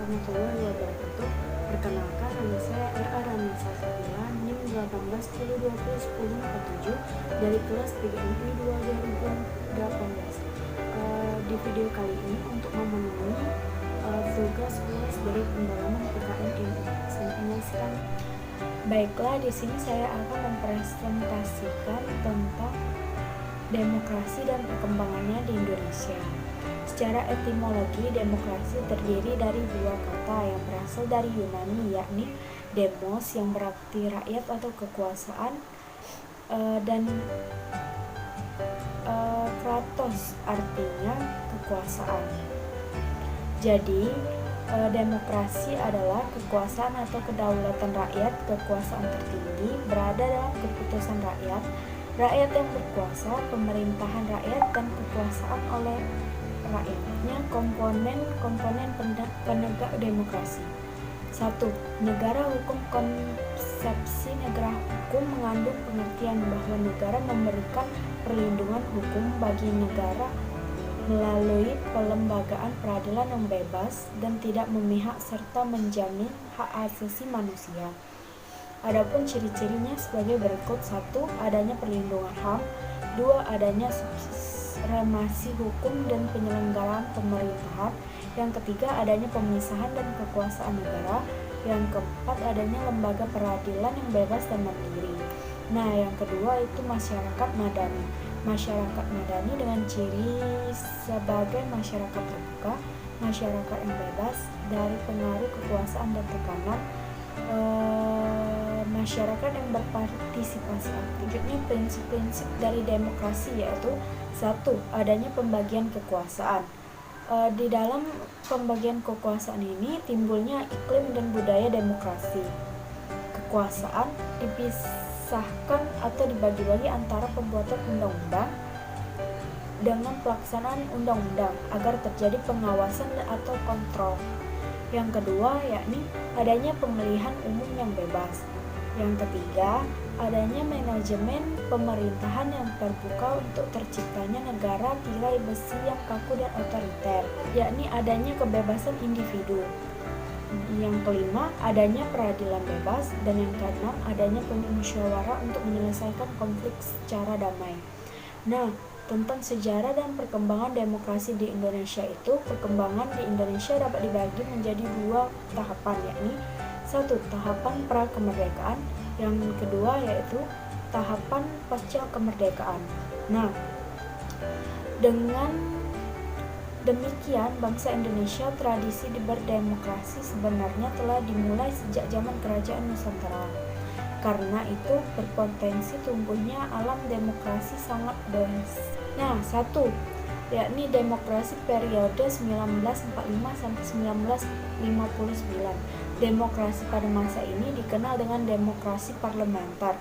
warahmatullahi wabarakatuh. Perkenalkan, nama saya R.A. Ranisa Sabila, NIM 1810201047 dari kelas PGMI 2018. Di video kali ini untuk memenuhi tugas dari pendalaman PKN MI. Selamat menyaksikan. Baiklah, di sini saya akan mempresentasikan tentang demokrasi dan perkembangannya di Indonesia. Secara etimologi, demokrasi terdiri dari dua kata yang berasal dari Yunani, yakni demos yang berarti rakyat atau kekuasaan, dan kratos artinya kekuasaan. Jadi, demokrasi adalah kekuasaan atau kedaulatan rakyat, kekuasaan tertinggi berada dalam keputusan rakyat, rakyat yang berkuasa, pemerintahan rakyat, dan kekuasaan oleh rakyatnya. Komponen penegak demokrasi. 1. Negara hukum. Konsepsi negara hukum mengandung pengertian bahwa negara memberikan perlindungan hukum bagi negara melalui pelembagaan peradilan yang bebas dan tidak memihak serta menjamin hak asasi manusia. Adapun ciri-cirinya sebagai berikut: 1. Adanya perlindungan HAM. 2. Adanya supremasi hukum dan penyelenggaraan pemerintahan. Yang ketiga, adanya pemisahan dan kekuasaan negara. Yang keempat, adanya lembaga peradilan yang bebas dan mandiri. Nah, yang kedua itu masyarakat madani. Masyarakat madani dengan ciri sebagai masyarakat terbuka, masyarakat yang bebas dari pengaruh kekuasaan dan tekanan, masyarakat yang berpartisipasi aktif. Selanjutnya, prinsip-prinsip dari demokrasi yaitu 1. Adanya pembagian kekuasaan. Di dalam pembagian kekuasaan ini timbulnya iklim dan budaya demokrasi. Kekuasaan dipisahkan atau dibagi-bagi antara pembuatan undang-undang dengan pelaksanaan undang-undang agar terjadi pengawasan atau kontrol. Yang kedua, yakni adanya pemilihan umum yang bebas. Yang ketiga, adanya manajemen pemerintahan yang terbuka untuk terciptanya negara tirai besi yang kaku dan otoriter, yakni adanya kebebasan individu. Yang kelima, adanya peradilan bebas. Dan yang keenam, adanya musyawarah untuk menyelesaikan konflik secara damai. Nah, tentang sejarah dan perkembangan demokrasi di Indonesia itu, perkembangan di Indonesia dapat dibagi menjadi dua tahapan, yakni 1. Tahapan pra-kemerdekaan, yang kedua yaitu tahapan pasca kemerdekaan. Nah, dengan demikian, bangsa Indonesia tradisi berdemokrasi sebenarnya telah dimulai sejak zaman Kerajaan Nusantara. Karena itu berpotensi tumbuhnya alam demokrasi sangat besar. Nah, 1. Yakni demokrasi periode 1945 sampai 1959. Demokrasi pada masa ini dikenal dengan demokrasi parlementer.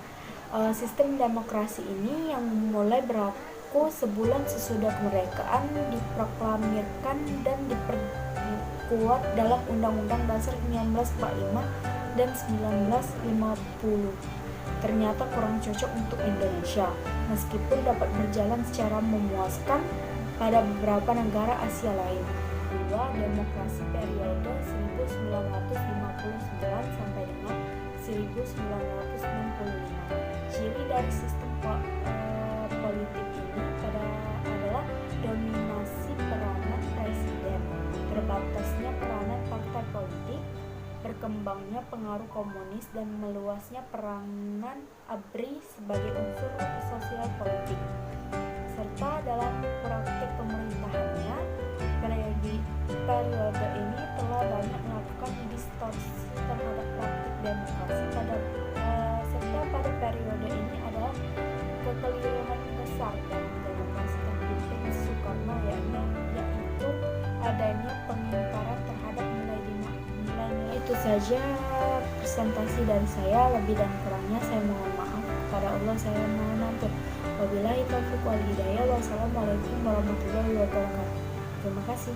Sistem demokrasi ini yang mulai berlaku sebulan sesudah kemerdekaan diproklamirkan dan diperkuat dalam Undang-Undang Dasar 1945 dan 1950. Ternyata kurang cocok untuk Indonesia, meskipun dapat berjalan secara memuaskan pada beberapa negara Asia lain. 2. Demokrasi periode 1959 sampai dengan 1965. Ciri dari sistem politik ini adalah dominasi peranan presiden, terbatasnya peranan partai politik, berkembangnya pengaruh komunis, dan meluasnya peranan ABRI sebagai unsur sosial politik, serta dalam praktik pemerintahannya periode ini telah banyak melakukan distorsi terhadap praktik demokrasi serta pada periode ini adalah kekeliruan besar dalam demokrasi terpimpin Soekarno, yaitu adanya pengingkaran terhadap nilai-nilai. Itu saja presentasi dari saya. Lebih dan kurangnya saya mohon maaf. Kepada Allah saya mohon ampun. Wabillahi taufiq wal hidayah. Wassalamualaikum warahmatullahi wabarakatuh. Terima kasih.